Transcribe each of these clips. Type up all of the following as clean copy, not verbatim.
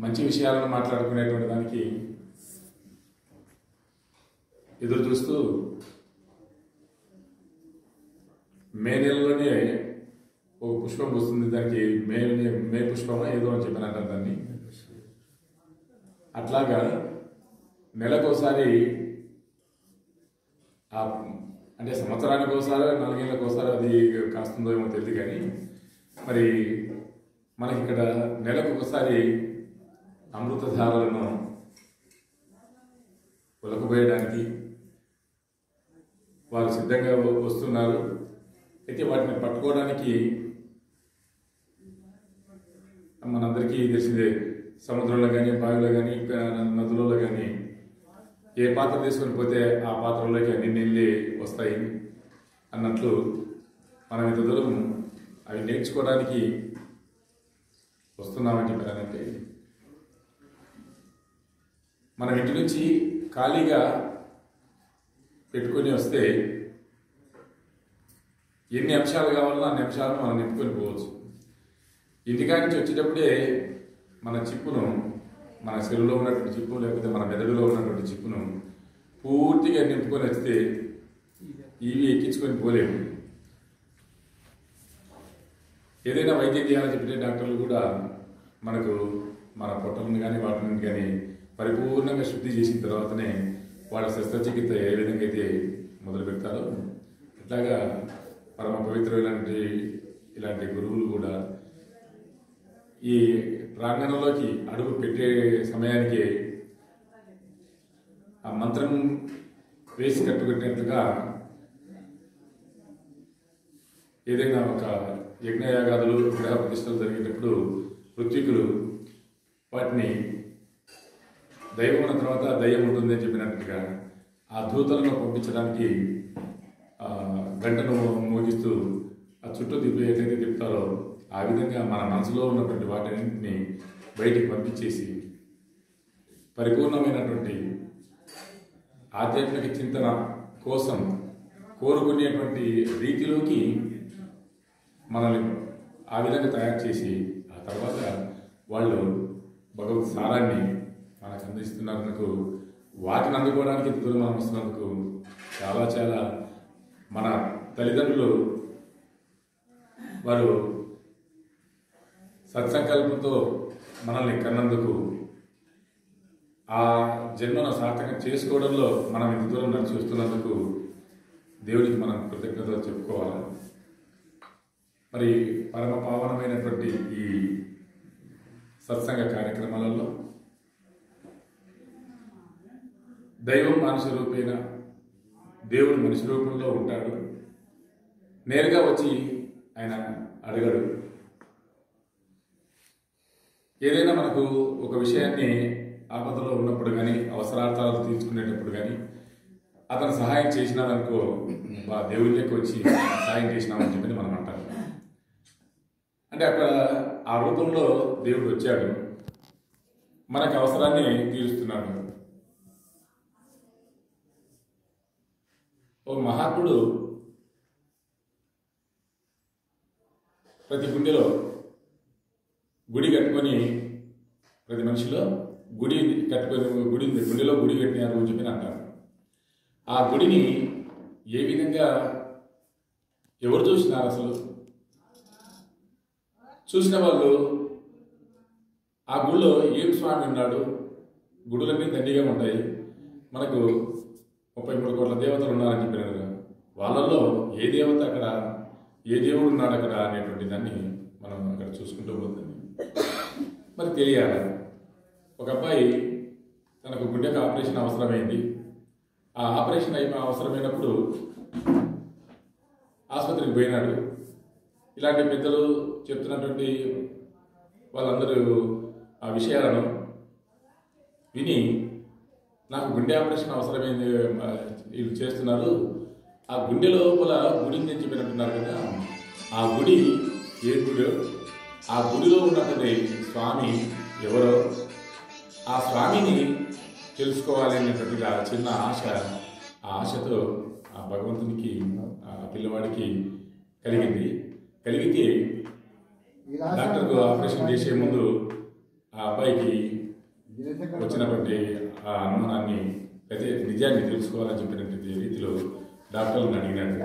మంచి విషయాలను మాట్లాడుకునేటువంటి దానికి ఎదురు చూస్తూ మే నెలలోనే ఒక పుష్పం వస్తుంది. దానికి మే పుష్పమా ఏదో అని చెప్పినట్టు దాన్ని. అట్లాగా నెలకోసారి అంటే సంవత్సరానికి ఒకసారి 4 ఏళ్ళకి ఒకసారి అది కాస్తుందో ఏమో తెలియదు. కానీ మరి మనకి ఇక్కడ నెలకు ఒకసారి అమృతధారలను ఒలకబోయడానికి వారు సిద్ధంగా వస్తున్నారు. అయితే వాటిని పట్టుకోవడానికి మనందరికీ తెలిసిందే, సముద్రంలో కానీ బావిలో కానీ నదులలో కానీ ఏ పాత్ర తీసుకొని పోతే ఆ పాత్రలోకి అన్ని నీళ్ళే వస్తాయి అన్నట్లు మనం ఇంత దూరం అవి నేర్చుకోవడానికి వస్తున్నామని చెప్పారంటే, మనం ఇంటి నుంచి ఖాళీగా పెట్టుకొని వస్తే ఎన్ని అంశాలు కావాలన్నా అన్ని అంశాలను మనం నింపుకొని పోవచ్చు. ఇంటికాడి నుంచి వచ్చేటప్పుడే మన చిప్పును, మన చెరువులో ఉన్నటువంటి చిప్పు లేకపోతే మన మెదడులో ఉన్నటువంటి చిప్పును పూర్తిగా నింపుకొని వస్తే ఇవి ఎక్కించుకొని పోలేము. ఏదైనా వైద్యం చేయాలని చెప్పితే డాక్టర్లు కూడా మనకు మన పొట్టలను కానీ వాటిని కానీ పరిపూర్ణంగా శుద్ధి చేసిన తర్వాతనే వాళ్ళ శస్త్రచికిత్స ఏ విధంగా అయితే మొదలు పెడతారో ఇట్లాగా పరమ పవిత్రమైనటువంటి ఇలాంటి గురువులు కూడా ఈ ప్రాంగణంలోకి అడుగు పెట్టే సమయానికి ఆ మంత్రం వేసి కట్టుకట్టినట్లుగా ఏదైనా ఒక యజ్ఞయాగాదులు గ్రహ ప్రతిష్టలు జరిగేటప్పుడు ఋత్వికులు వాటిని దైవం ఉన్న తర్వాత దయ్యం ఉంటుంది అని చెప్పినట్టుగా ఆ దూతలను పంపించడానికి గంటను మోగిస్తూ ఆ చుట్టూ ఏదైతే తిప్పుతారో ఆ విధంగా మన మనసులో ఉన్నటువంటి వాటిని బయటికి పంపించేసి పరిపూర్ణమైనటువంటి ఆధ్యాత్మిక చింతన కోసం కోరుకునేటువంటి రీతిలోకి మనల్ని ఆ విధంగా తయారు చేసి ఆ తర్వాత వాళ్ళు భగవత్ సారాన్ని మనకు అందిస్తున్నందుకు, వాటిని అందుకోవడానికి దూరం మనం వస్తున్నందుకు చాలా చాలా మన తల్లిదండ్రులు వారు సత్సంకల్పంతో మనల్ని కన్నందుకు, ఆ జన్మను సార్థకం చేసుకోవడంలో మనం ఇంత దూరం నడిచి వస్తున్నందుకు దేవుడికి మనం కృతజ్ఞతలు చెప్పుకోవాలి. మరి పరమ పావనమైనటువంటి ఈ సత్సంగ కార్యక్రమాలలో దైవం మనిషి రూపేణ, దేవుడు మనిషి రూపంలో ఉంటాడు. నేరుగా వచ్చి ఆయన అడగడు. ఏదైనా మనకు ఒక విషయాన్ని ఆపదలో ఉన్నప్పుడు కానీ అవసరార్థాలు తీర్చుకునేటప్పుడు కానీ అతను సహాయం చేసినాడనుకో, దేవుళ్ళకి వచ్చి సహాయం చేసినామని చెప్పి మనం అంటాం. అంటే అక్కడ ఆ రూపంలో దేవుడు వచ్చాడు, మనకు అవసరాన్ని తీరుస్తున్నాడు. ఓ మహాత్ముడు ప్రతి గుండెలో గుడి కట్టుకొని, ప్రతి మనిషిలో గుడి కట్టుకొని గుండెలో గుడి కట్టినారు అని చెప్పి అంటారు. ఆ గుడిని ఏ విధంగా ఎవరు చూసినారు? అసలు చూసిన వాళ్ళు ఆ గుడిలో ఏం స్వామి ఉన్నాడు? గుడులన్నీ దండిగా ఉంటాయి, మనకు 33 కోట్ల దేవతలు ఉన్నారని చెప్పినారు. వాళ్ళల్లో ఏ దేవత అక్కడ, ఏ దేవుడు ఉన్నాడు అక్కడ అనేటువంటి దాన్ని మనం అక్కడ చూసుకుంటూ పోతుంది. మరి తెలియాలి. ఒక అబ్బాయి తనకు గుండెకు ఆపరేషన్ అవసరమైంది. ఆ ఆపరేషన్ అవసరమైనప్పుడు ఆసుపత్రికి పోయినాడు. ఇలాంటి పెద్దలు చెప్తున్నటువంటి వాళ్ళందరూ ఆ విషయాలను విని, నాకు గుండె ఆపరేషన్ అవసరమైంది, వీళ్ళు చేస్తున్నారు, ఆ గుండె లోపల గుడిని తెచ్చి పెట్టున్నారు కదా, ఆ గుడి ఏ గుడో, ఆ గుడిలో ఉన్నటువంటి స్వామి ఎవరో, ఆ స్వామిని తెలుసుకోవాలి అనేటువంటిగా చిన్న ఆశ, ఆ ఆశతో ఆ భగవంతునికి ఆ పిల్లవాడికి కలిగితే డాక్టర్కు ఆపరేషన్ చేసే ముందు ఆ అబ్బాయికి వచ్చినటువంటి ఆ అనుమానాన్ని అయితే నిజాన్ని తెలుసుకోవాలని చెప్పినటువంటి రీతిలో డాక్టర్లను అడిగినాడు.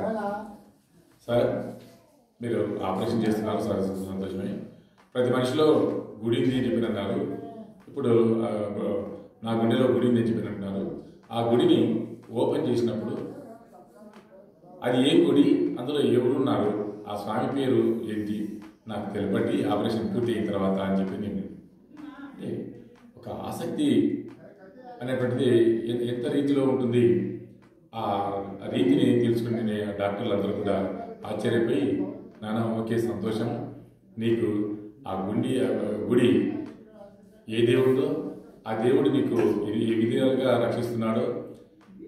సార్, మీరు ఆపరేషన్ చేస్తున్నారు సార్, సంతోషమే. ప్రతి మనిషిలో గుడి ఉంది అని చెప్పినన్నారు. ఇప్పుడు నా గుండెలో గుడి ఉంది అని చెప్పినట్టున్నారు. ఆ గుడిని ఓపెన్ చేసినప్పుడు అది ఏ గుడి, అందులో ఎవరున్నారు, ఆ స్వామి పేరు ఏంటి నాకు తెలపండి ఆపరేషన్ పూర్తి అయిన తర్వాత అని చెప్పి నేను అంటే ఒక ఆసక్తి అనేటువంటిది ఎంత రీతిలో ఉంటుంది, ఆ రీతిని తెలుసుకునే డాక్టర్లు అందరూ కూడా ఆశ్చర్యపోయి, నాన్న ఓకే సంతోషం, నీకు ఆ గుడి ఏ దేవుడితో ఆ దేవుడు నీకు ఏ విధాలుగా రక్షిస్తున్నాడో,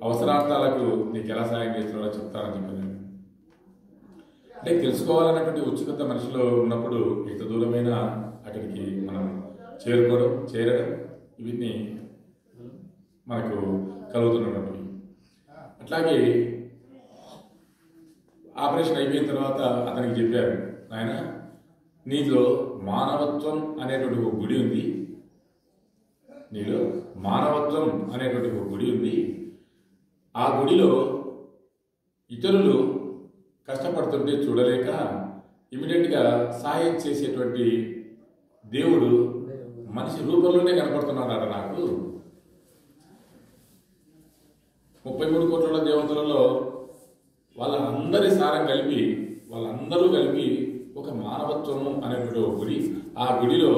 అవసరార్థాలకు నీకు ఎలా సాయం చేస్తున్నాడో చెప్తానని చెప్పాను. అంటే తెలుసుకోవాలన్నటువంటి ఉత్సుకత మనిషిలో ఉన్నప్పుడు ఎంత దూరమైనా అక్కడికి మనం చేరడం ఇవన్నీ మనకు కలుగుతున్నటువంటి. అట్లాగే ఆపరేషన్ అయిపోయిన తర్వాత అతనికి చెప్పారు, నాయన నీలో మానవత్వం అనేటువంటి ఒక గుడి ఉంది, నీలో మానవత్వం అనేటువంటి ఒక గుడి ఉంది. ఆ గుడిలో ఇతరులు కష్టపడుతుంటే చూడలేక ఇమీడియట్గా సహాయం చేసేటువంటి దేవుడు మనిషి రూపంలోనే కనపడుతున్నాడు నాకు. 33 కోట్ల దేవతలలో వాళ్ళందరి సారం కలిపి వాళ్ళందరూ కలిపి ఒక మానవత్వము అనేటువంటి ఒక గుడి. ఆ గుడిలో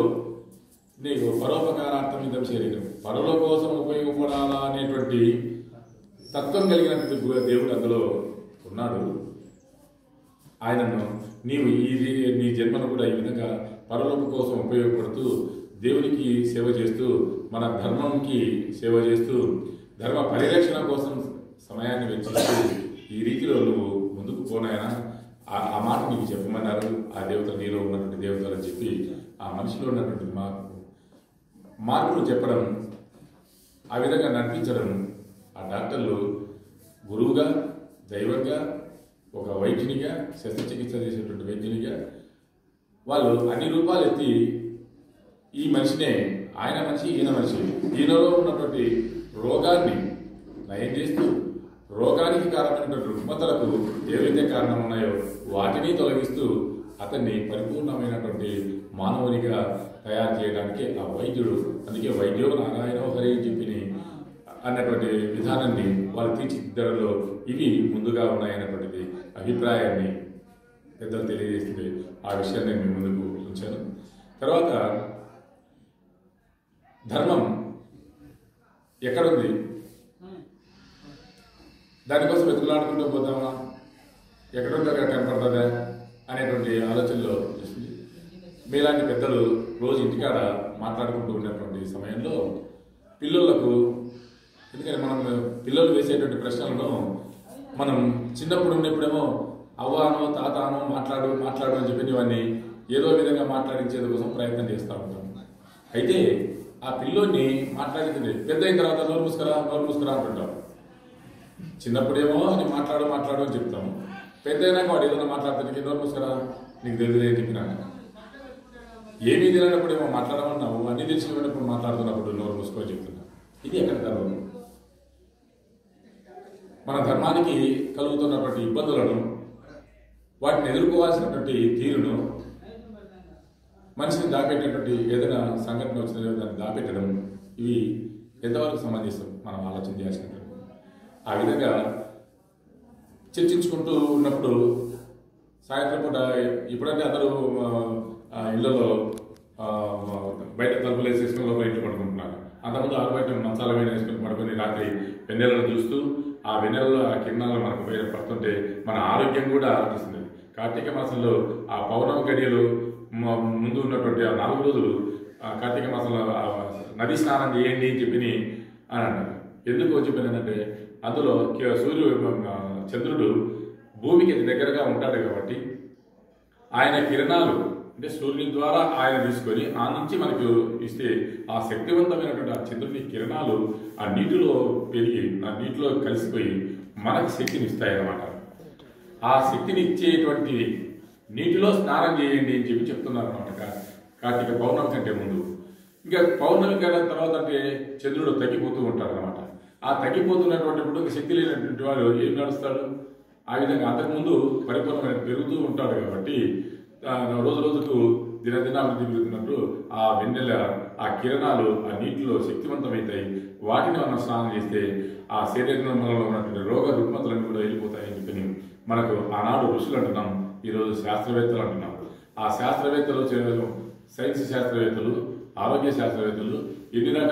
నీకు పరోపకారార్థం ఇదం శరీరం, పరుల కోసం ఉపయోగపడాలా అనేటువంటి తత్వం కలిగినటువంటి దేవుడు అందులో ఉన్నాడు. ఆయనను నీవు నీ జన్మను కూడా ఈ విధంగా పరలోకం కోసం ఉపయోగపడుతూ దేవునికి సేవ చేస్తూ మన ధర్మంకి సేవ చేస్తూ ధర్మ పరిరక్షణ కోసం సమయాన్ని వెచ్చిస్తూ ఈ రీతిలో నువ్వు ముందుకు పోనాయనా, ఆ మాట నీకు చెప్పమన్నారు ఆ దేవతలు, నీలో ఉన్నటువంటి దేవతలు అని చెప్పి ఆ మనిషిలో ఉన్నటువంటి మార్పులు చెప్పడం, ఆ విధంగా నడిపించడం ఆ డాక్టర్లు గురువుగా, దైవంగా, ఒక వైద్యునిగా, శస్త్రచికిత్స చేసేటువంటి వైద్యునిగా వాళ్ళు అన్ని రూపాలు ఎత్తి ఈ మనిషినే, ఆయన మనిషి ఈయన మనిషి, ఈయనలో ఉన్నటువంటి రోగాన్ని నయం చేస్తూ రోగానికి కారణమైనటువంటి రుగ్మతలకు ఏవైతే కారణం ఉన్నాయో వాటిని తొలగిస్తూ అతన్ని పరిపూర్ణమైనటువంటి మానవునిగా తయారు చేయడానికి ఆ వైద్యుడు, అందుకే వైద్యో నారాయణో హరి అని చెప్పి అన్నటువంటి విధానాన్ని వాళ్ళు తీర్చిదిద్దడంలో ఇవి ముందుగా ఉన్నాయన్నటువంటిది అభిప్రాయాన్ని పెద్దలు తెలియజేస్తుంది. ఆ విషయాన్ని నేను ముందుకు ఉంచాను. తర్వాత ధర్మం ఎక్కడుంది, దానికోసం వెతుకులాడుకుంటూ పోతామా, ఎక్కడుందో అక్కడ కనపడుతుందా అనేటువంటి ఆలోచనలో వస్తుంది. మీలాంటి పెద్దలు రోజు ఇంటికాడ మాట్లాడుకుంటూ ఉన్నటువంటి సమయంలో పిల్లలకు, ఎందుకంటే మనం పిల్లలు వేసేటువంటి ప్రశ్నలను మనం చిన్నప్పుడు ఉన్నప్పుడేమో అవ్వానో తాతానో మాట్లాడు అని చెప్పి ఇవన్నీ ఏదో విధంగా మాట్లాడించేది కోసం ప్రయత్నం చేస్తూ ఉంటాం. అయితే ఆ పిల్లోని మాట్లాడింది పెద్ద అయిన తర్వాత నోరు మూసుకురా అంటుంటాం. చిన్నప్పుడేమో అని మాట్లాడు అని చెప్తాము. పెద్ద అయినాక వాడు ఏదైనా మాట్లాడుతానికి నోరు మూసుకురా, నీకు తెలియదు అని చెప్పినా. ఏమీ తెలియనప్పుడేమో మాట్లాడమన్నావు, అన్ని తెలిసినప్పుడు మాట్లాడుతున్నప్పుడు నోరు మూసుకొని చెప్తున్నా. ఇది ఎక్కడ ధర్మం? మన ధర్మానికి కలుగుతున్నటువంటి ఇబ్బందులను, వాటిని ఎదుర్కోవాల్సినటువంటి తీరును, మనిషిని దాపెట్టేటువంటి ఏదైనా సంఘటన వచ్చిన దాన్ని దాపెట్టడం, ఇవి ఎంతవరకు సంబంధిస్తాం మనం ఆలోచన చేయాల్సినటువంటి. ఆ విధంగా చర్చించుకుంటూ ఉన్నప్పుడు సాయంత్రం పూట ఇప్పుడంటే అందరూ ఇళ్లలో బయట తలుపులు వేసేసుకుని లోపల ఇంట్లో పడుకుంటున్నారు. అంతకుముందు బయట మంచాల మీద వేసుకుని పడుకొని రాత్రి వెన్నెలను చూస్తూ ఆ వెన్నెలలో ఆ కిరణాలు మనకు బయట పడుతుంటే మన ఆరోగ్యం కూడా ఆలోచిస్తుంది. కార్తీక మాసంలో ఆ పౌర్ణమి గడియలు ముందు ఉన్నటువంటి ఆ 4 రోజులు కార్తీక మాసంలో నది స్నానం చేయండి అని చెప్పి అని అన్నారు. ఎందుకు చెప్పినంటే అందులో చంద్రుడు భూమికి దగ్గరగా ఉంటాడు కాబట్టి ఆయన కిరణాలు అంటే సూర్యుని ద్వారా ఆయన తీసుకొని ఆ నుంచి మనకు ఇస్తే ఆ శక్తివంతమైనటువంటి ఆ చంద్రుని కిరణాలు ఆ నీటిలో పెరిగి ఆ నీటిలో కలిసిపోయి మనకు శక్తిని ఇస్తాయన్నమాట. ఆ శక్తిని ఇచ్చేటువంటి నీటిలో స్నానం చేయండి అని చెప్పి చెప్తున్నారు అన్నమాట కార్తీక పౌర్ణమి కంటే ముందు. ఇంకా పౌర్ణమి కాలం తర్వాత అంటే చంద్రుడు తగ్గిపోతూ ఉంటాడు అనమాట. ఆ తగ్గిపోతున్నటువంటి శక్తి లేనటువంటి వాడు ఏం నడుస్తాడు? ఆ విధంగా అంతకుముందు పరిపూర్ణమైన పెరుగుతూ ఉంటాడు కాబట్టి రోజు రోజుకు దినదినాభివృద్ధి పెరుగుతున్నట్టు ఆ వెన్నెల ఆ కిరణాలు ఆ నీటిలో శక్తివంతమవుతాయి. వాటిని మనం స్నానం చేస్తే ఆ శరీరంలో ఉన్నటువంటి రోగ రుగ్మతలన్నీ కూడా వెళ్ళిపోతాయని చెప్పి మనకు ఆనాడు ఋషులు అంటున్నాం, ఈరోజు శాస్త్రవేత్తలు అంటున్నాం. ఆ శాస్త్రవేత్తలు సైన్స్ శాస్త్రవేత్తలు, ఆరోగ్య శాస్త్రవేత్తలు ఎన్ని రకాల